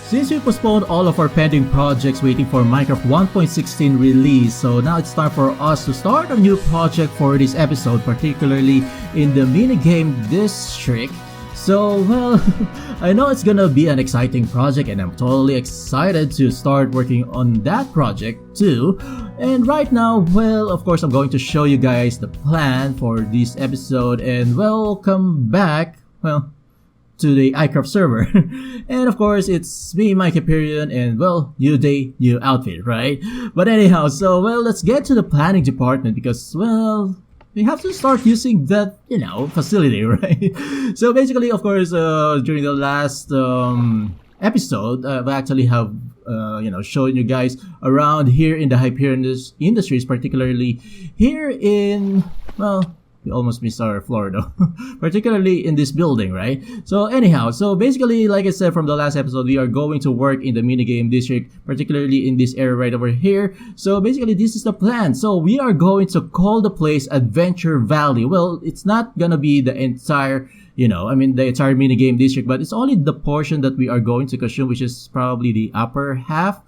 Since we postponed all of our pending projects waiting for Minecraft 1.16 release, so now it's time for us to start a new project for this episode, particularly in the minigame district. So, well, I know it's gonna be an exciting project and I'm totally excited to start working on that project too. And right now, well, of course I'm going to show you guys the plan for this episode and welcome back, well, to the iCraft server. And of course, it's me, mikeyperion, and well, new day, new outfit, right? But anyhow, so well, let's get to the planning department because, well, we have to start using that, facility, right? So basically, of course, during the last episode, I actually have, shown you guys around here in the Hyperion Industries, particularly here in, well, we almost missed our floor though, particularly in this building, right? So anyhow, so basically, like I said from the last episode, we are going to work in the minigame district, particularly in this area right over here. So basically, this is the plan. So we are going to call the place Adventure Valley. Well, it's not gonna be the entire, the entire minigame district, but it's only the portion that we are going to consume, which is probably the upper half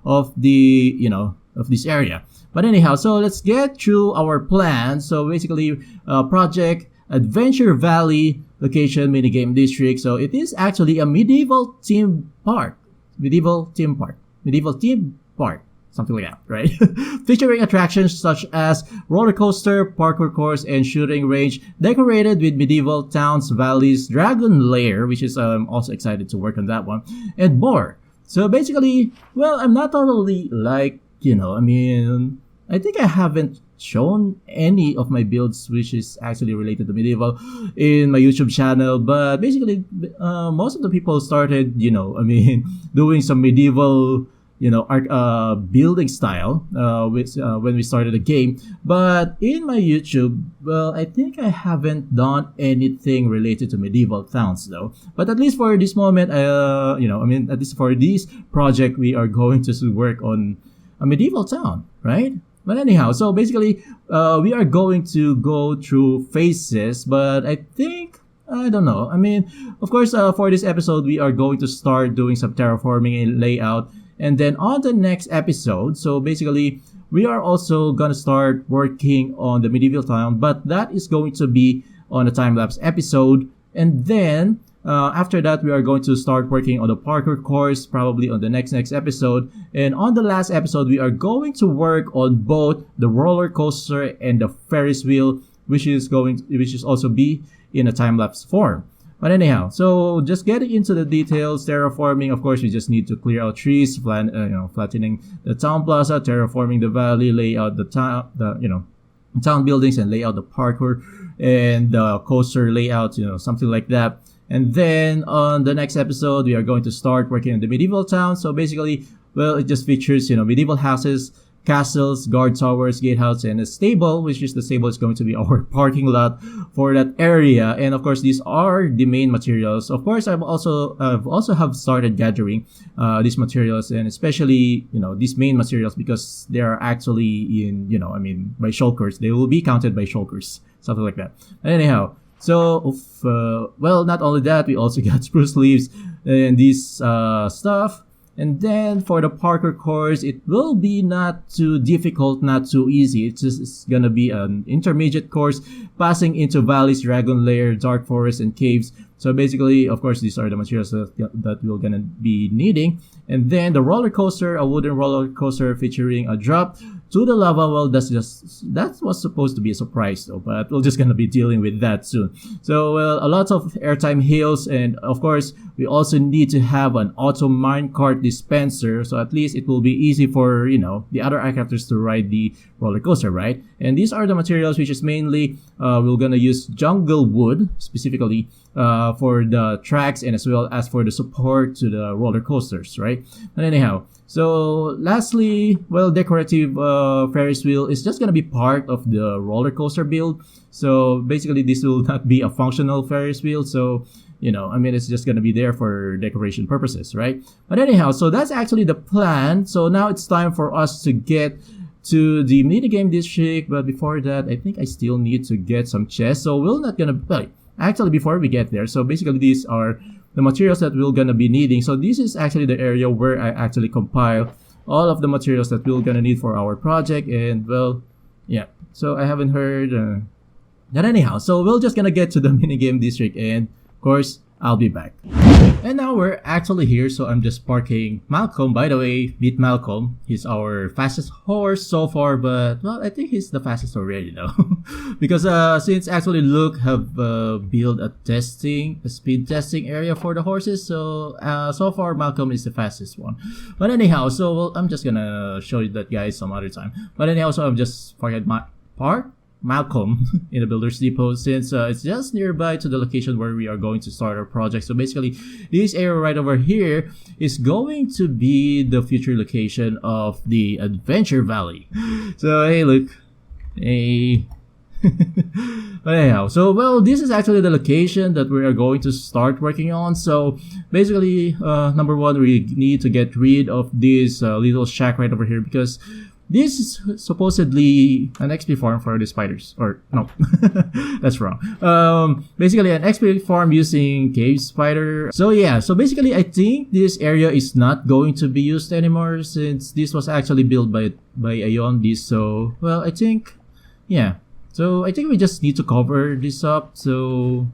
of the, of this area. But anyhow, so let's get through our plan. So basically, project Adventure Valley location minigame district. So it is actually a medieval theme park, something like that, right? Featuring attractions such as roller coaster, parkour course, and shooting range, decorated with medieval towns, valleys, dragon lair, which is also excited to work on that one, and more. So basically, well, I'm not totally like, I think I haven't shown any of my builds which is actually related to medieval in my YouTube channel, but basically most of the people started, doing some medieval, art, building style when we started the game. But in my YouTube, well, I think I haven't done anything related to medieval towns though. But at least for this moment, at least for this project, we are going to work on a medieval town, right? But anyhow, so basically, we are going to go through phases, but I don't know. Of course, for this episode, we are going to start doing some terraforming and layout. And then on the next episode, so basically, we are also going to start working on the medieval town, but that is going to be on a time-lapse episode. And then, after that, we are going to start working on the parkour course, probably on the next episode. And on the last episode, we are going to work on both the roller coaster and the Ferris wheel, which is also be in a time-lapse form. But anyhow, so just getting into the details, terraforming, of course, we just need to clear out trees, flattening the town plaza, terraforming the valley, lay out the town buildings, and lay out the parkour and the coaster layout, something like that. And then on the next episode, we are going to start working on the medieval town. So basically, well, it just features, medieval houses, castles, guard towers, gatehouse, and a stable, which is the stable is going to be our parking lot for that area. And of course, these are the main materials. Of course, I've also have started gathering these materials, and especially, these main materials, because they are actually in, by shulkers. They will be counted by shulkers, something like that. And anyhow, so, well, not only that, we also got spruce leaves and this stuff. And then for the parkour course, it will be not too difficult, not too easy. It's gonna be an intermediate course, passing into valleys, dragon lair, dark forest, and caves. So basically, of course, these are the materials that we're gonna be needing. And then the roller coaster, a wooden roller coaster featuring a drop to the lava. Well, that was supposed to be a surprise though, but we're just gonna be dealing with that soon. So a lot of airtime hills, and of course, we also need to have an auto minecart dispenser, so at least it will be easy for the other iCrafters to ride the roller coaster, right? And these are the materials which is mainly we're gonna use jungle wood specifically for the tracks and as well as for the support to the roller coasters, right? And anyhow, so lastly, well, decorative Ferris wheel is just gonna be part of the roller coaster build. So basically, this will not be a functional Ferris wheel. So it's just gonna be there for decoration purposes, right? But anyhow, so that's actually the plan. So now it's time for us to get to the minigame district. But before that, I think I still need to get some chests. So we're not gonna. Actually, before we get there, so basically these are the materials that we're gonna be needing. So this is actually the area where I actually compile all of the materials that we're gonna need for our project. And well, yeah, so I haven't heard that anyhow. So we're just gonna get to the minigame district, and of course I'll be back. And now we're actually here, so I'm just parking Malcolm. By the way, meet Malcolm. He's our fastest horse so far, but well, I think he's the fastest already though. Because since actually Luke have built a speed testing area for the horses, so so far Malcolm is the fastest one. But anyhow, so well, I'm just gonna show you that guys some other time. But anyhow, so I'm just parking Malcolm in the Builder's Depot, since it's just nearby to the location where we are going to start our project. So basically, this area right over here is going to be the future location of the Adventure Valley. So hey, look. Hey. But anyhow, so well, this is actually the location that we are going to start working on. So basically, number one, we need to get rid of this little shack right over here, because this is supposedly an XP farm for the spiders. Or, no, that's wrong. Basically an XP farm using cave spider. So yeah, so basically I think this area is not going to be used anymore, since this was actually built by Ayondis. So, well, I think, yeah. So I think we just need to cover this up. So,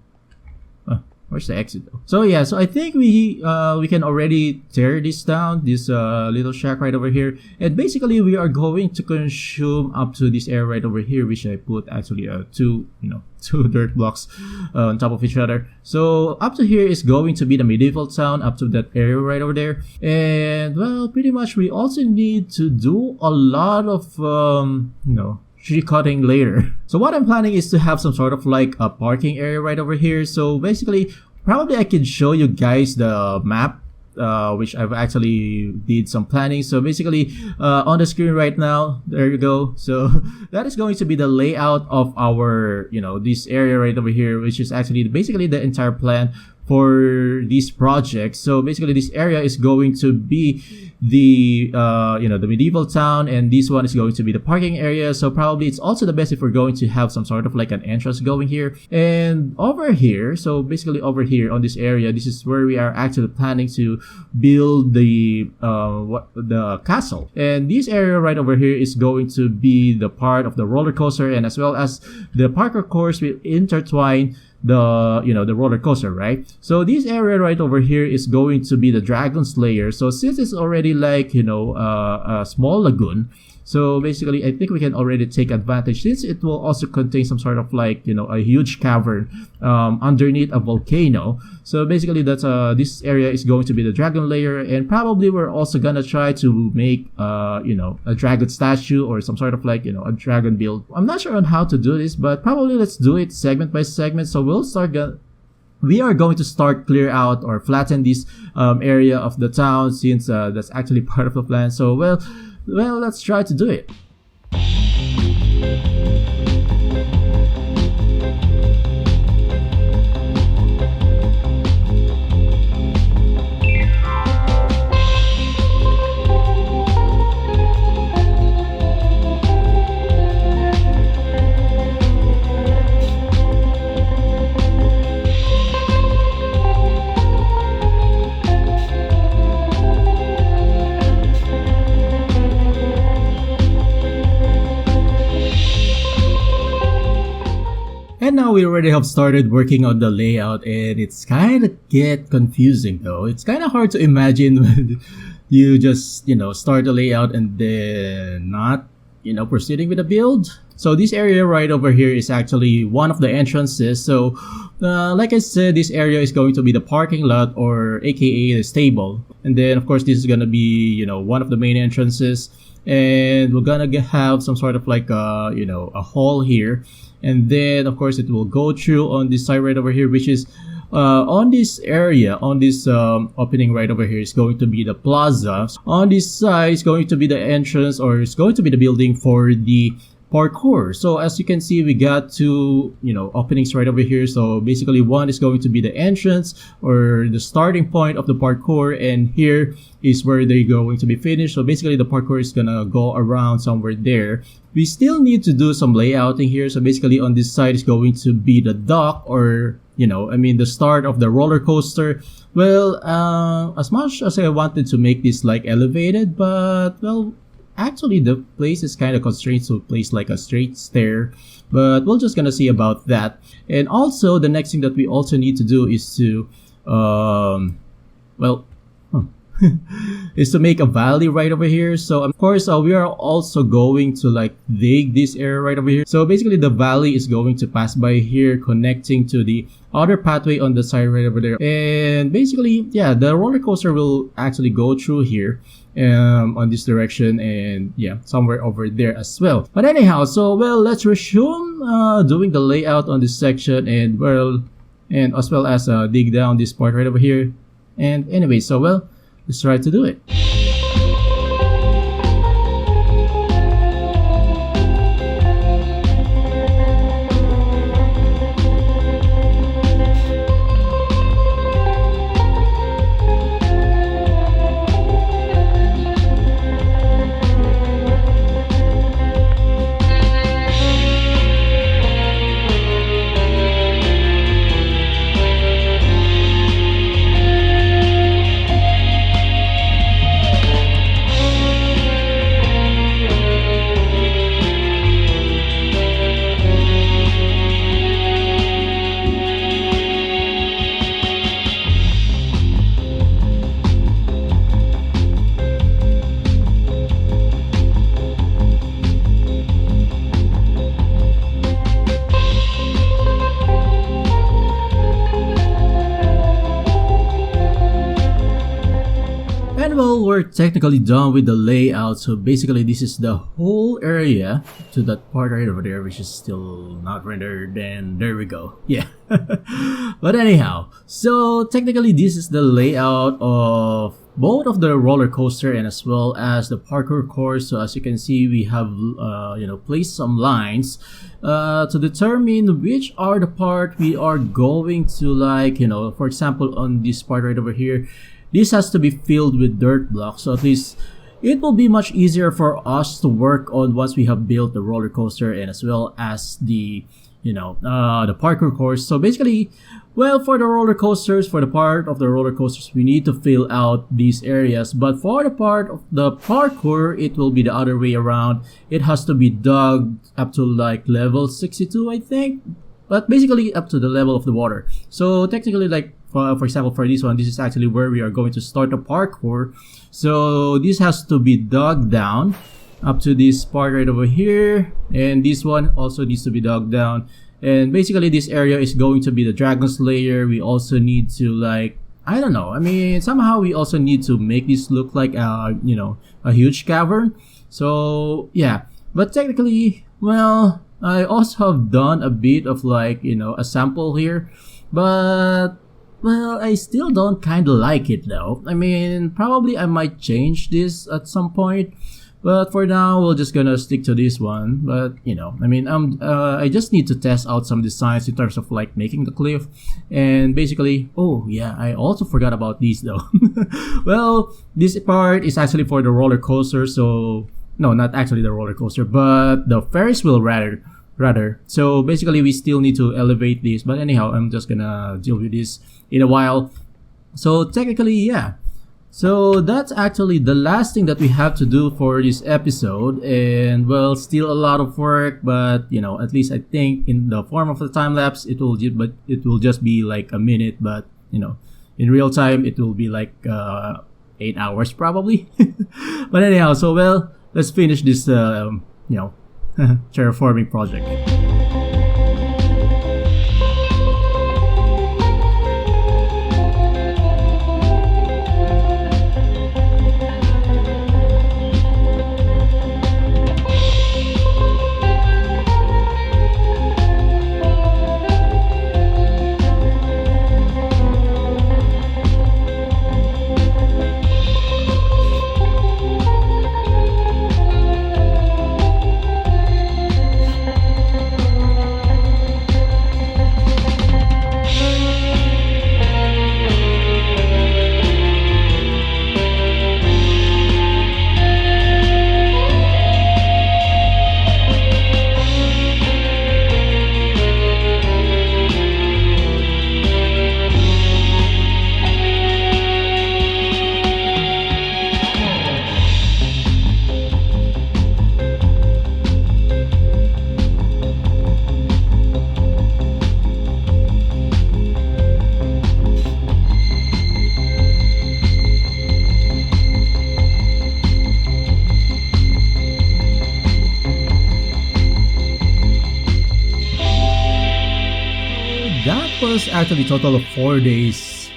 where's the exit though? So yeah, so I think we can already tear this down, this little shack right over here, and basically we are going to consume up to this area right over here, which I put actually two dirt blocks on top of each other. So up to here is going to be the medieval town, up to that area right over there. And well, pretty much we also need to do a lot of tree cutting later. So what I'm planning is to have some sort of like a parking area right over here. So basically, probably I can show you guys the map, which I've actually did some planning. So basically, on the screen right now, there you go. So that is going to be the layout of our, this area right over here, which is actually basically the entire plan for this project. So basically this area is going to be the the medieval town, and this one is going to be the parking area. So probably it's also the best if we're going to have some sort of like an entrance going here. And over here, so basically over here on this area, this is where we are actually planning to build the castle. And this area right over here is going to be the part of the roller coaster, and as well as the parkour course will intertwine the roller coaster, right? So this area right over here is going to be the Dragon's Lair. So since it's already like a small lagoon, so basically I think we can already take advantage, since it will also contain some sort of like a huge cavern underneath a volcano. So basically that's this area is going to be the Dragon Lair, and probably we're also gonna try to make a dragon statue or some sort of like a dragon build. I'm not sure on how to do this, but probably let's do it segment by segment. So we are going to start clear out or flatten this area of the town, since that's actually part of the plan. So well, let's try to do it. And now we already have started working on the layout, and it's kind of get confusing though. It's kind of hard to imagine when you just, start the layout and then not, proceeding with the build. So this area right over here is actually one of the entrances. So like I said, this area is going to be the parking lot, or aka the stable. And then of course this is going to be, one of the main entrances. And we're going to have some sort of like a hall here. And then of course it will go through on this side right over here, which is on this area, on this opening right over here is going to be the plaza. On this side is going to be the entrance, or it's going to be the building for the parkour. So as you can see, we got two, openings right over here. So basically one is going to be the entrance or the starting point of the parkour, and here is where they're going to be finished. So basically the parkour is gonna go around somewhere there. We still need to do some layouting here. So basically on this side is going to be the dock, or the start of the roller coaster. Well, as much as I wanted to make this like elevated, but well, actually the place is kind of constrained to place like a straight stair, but we're just gonna see about that. And also the next thing that we also need to do is to well is to make a valley right over here. So of course we are also going to like dig this area right over here. So basically the valley is going to pass by here, connecting to the other pathway on the side right over there. And basically, yeah, the roller coaster will actually go through here on this direction, and yeah, somewhere over there as well. But anyhow, so well, let's resume doing the layout on this section, and as well as dig down this part right over here. And anyway, so well, let's try to do it. Well, we're technically done with the layout. So basically this is the whole area to that part right over there, which is still not rendered, and there we go. Yeah. But anyhow, so technically this is the layout of both of the roller coaster and as well as the parkour course. So as you can see, we have placed some lines to determine which are the part we are going to like, for example, on this part right over here, this has to be filled with dirt blocks, so at least it will be much easier for us to work on once we have built the roller coaster and as well as the the parkour course. So basically, well, for the roller coasters, for the part of the roller coasters, we need to fill out these areas, but for the part of the parkour, it will be the other way around. It has to be dug up to like level 62, I think, but basically up to the level of the water. So technically, like for example, for this one, this is actually where we are going to start the parkour. So this has to be dug down up to this part right over here, and this one also needs to be dug down. And basically this area is going to be the dragon's lair. We also need to like, I don't know, somehow we also need to make this look like a huge cavern. So yeah, but technically, well, I also have done a bit of like a sample here, but well, I still don't kind of like it though. Probably I might change this at some point, but for now we're just gonna stick to this one. But I just need to test out some designs in terms of like making the cliff, and basically, oh yeah, I also forgot about these though. Well, this part is actually for the roller coaster, so no, not actually the roller coaster, but the Ferris wheel rather. So basically we still need to elevate this, but anyhow, I'm just gonna deal with this in a while. So technically, yeah, so that's actually the last thing that we have to do for this episode, and well, still a lot of work, but at least I think in the form of a time lapse it will just be like a minute, but in real time it will be like 8 hours probably. But anyhow, so well, let's finish this terraforming project. was actually a total of 4 days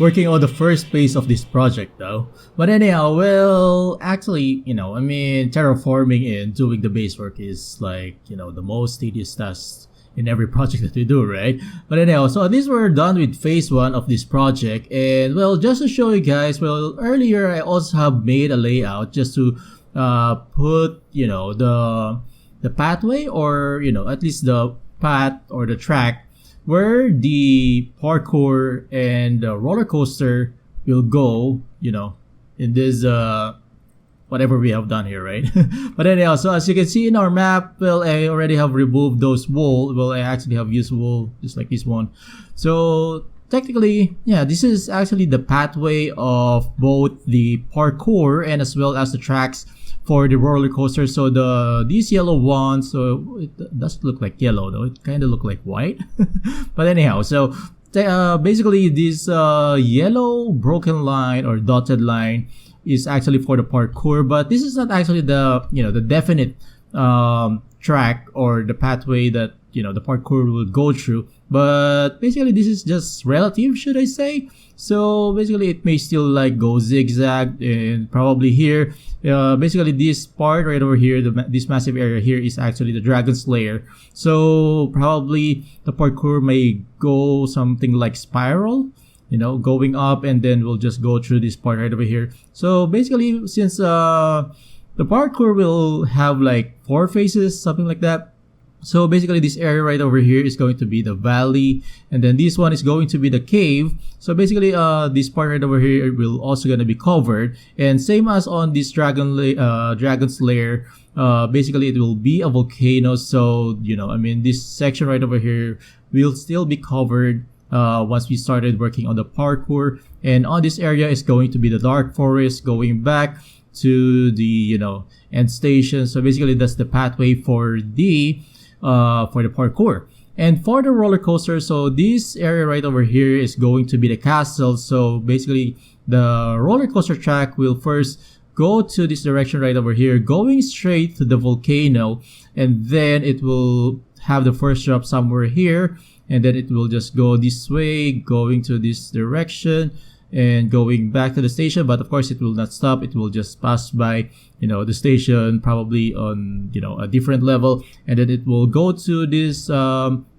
working on the first phase of this project though. But anyhow, well, actually, terraforming and doing the base work is like, the most tedious task in every project that we do, right? But anyhow, so these were done with phase 1 of this project. And well, just to show you guys, well, earlier I also have made a layout just to put, the pathway, or, at least the path or the track where the parkour and the roller coaster will go, in this whatever we have done here, right? But anyhow, so as you can see in our map, well, I already have removed those wool. Well, I actually have used wool just like this one. So technically, yeah, this is actually the pathway of both the parkour and as well as the tracks for the roller coaster. So these yellow ones, so it doesn't look like yellow though, it kind of look like white. But anyhow, so basically this yellow broken line or dotted line is actually for the parkour, but this is not actually the definite track or the pathway that the parkour will go through. But basically this is just relative, should I say. So basically it may still like go zigzag, and probably here, basically this part right over here, this massive area here is actually the dragon's lair. So probably the parkour may go something like spiral, going up, and then we'll just go through this part right over here. So basically, since the parkour will have like 4 phases, something like that. So basically this area right over here is going to be the valley, and then this one is going to be the cave. So basically this part right over here will also going to be covered, and same as on this dragon's lair, basically it will be a volcano. So this section right over here will still be covered once we started working on the parkour. And on this area is going to be the dark forest going back to the end station. So basically that's the pathway for the parkour. And for the roller coaster, so this area right over here is going to be the castle. So basically the roller coaster track will first go to this direction right over here, going straight to the volcano, and then it will have the first drop somewhere here, and then it will just go this way, going to this direction and going back to the station. But of course it will not stop, it will just pass by the station, probably on a different level, and then it will go to this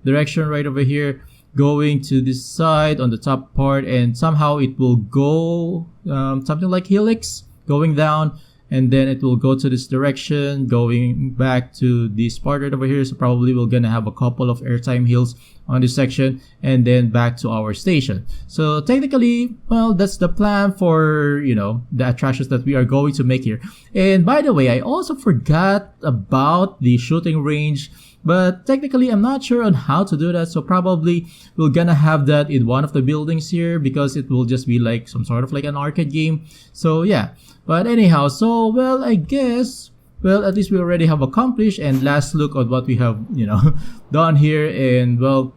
direction right over here, going to this side on the top part, and somehow it will go something like helix going down, and then it will go to this direction, going back to this part right over here. So probably we're gonna have a couple of airtime hills on this section, and then back to our station. So technically, well, that's the plan for the attractions that we are going to make here. And by the way, I also forgot about the shooting range, but technically I'm not sure on how to do that. So probably we're gonna have that in one of the buildings here, because it will just be like some sort of like an arcade game. So yeah, but anyhow, so well, I guess, well, at least we already have accomplished. And last look at what we have done here. And well,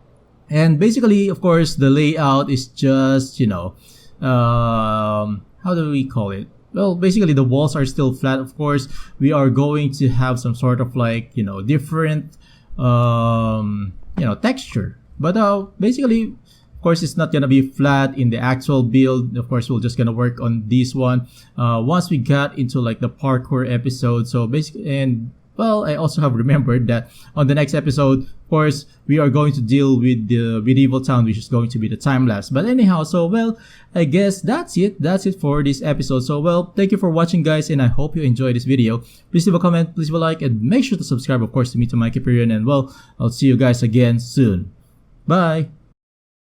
and basically, of course, the layout is just how do we call it? Well, basically the walls are still flat. Of course, we are going to have some sort of like different texture, but basically, of course, it's not gonna be flat in the actual build. Of course, we're just gonna work on this one once we got into like the parkour episode. So basically, and well, I also have remembered that on the next episode, of course, we are going to deal with the medieval town, which is going to be the time lapse. But anyhow, so well, I guess that's it for this episode. So well, thank you for watching, guys, and I hope you enjoyed this video. Please leave a comment, please leave a like, and make sure to subscribe, of course, to me, to mikeyperion. And well, I'll see you guys again soon. Bye.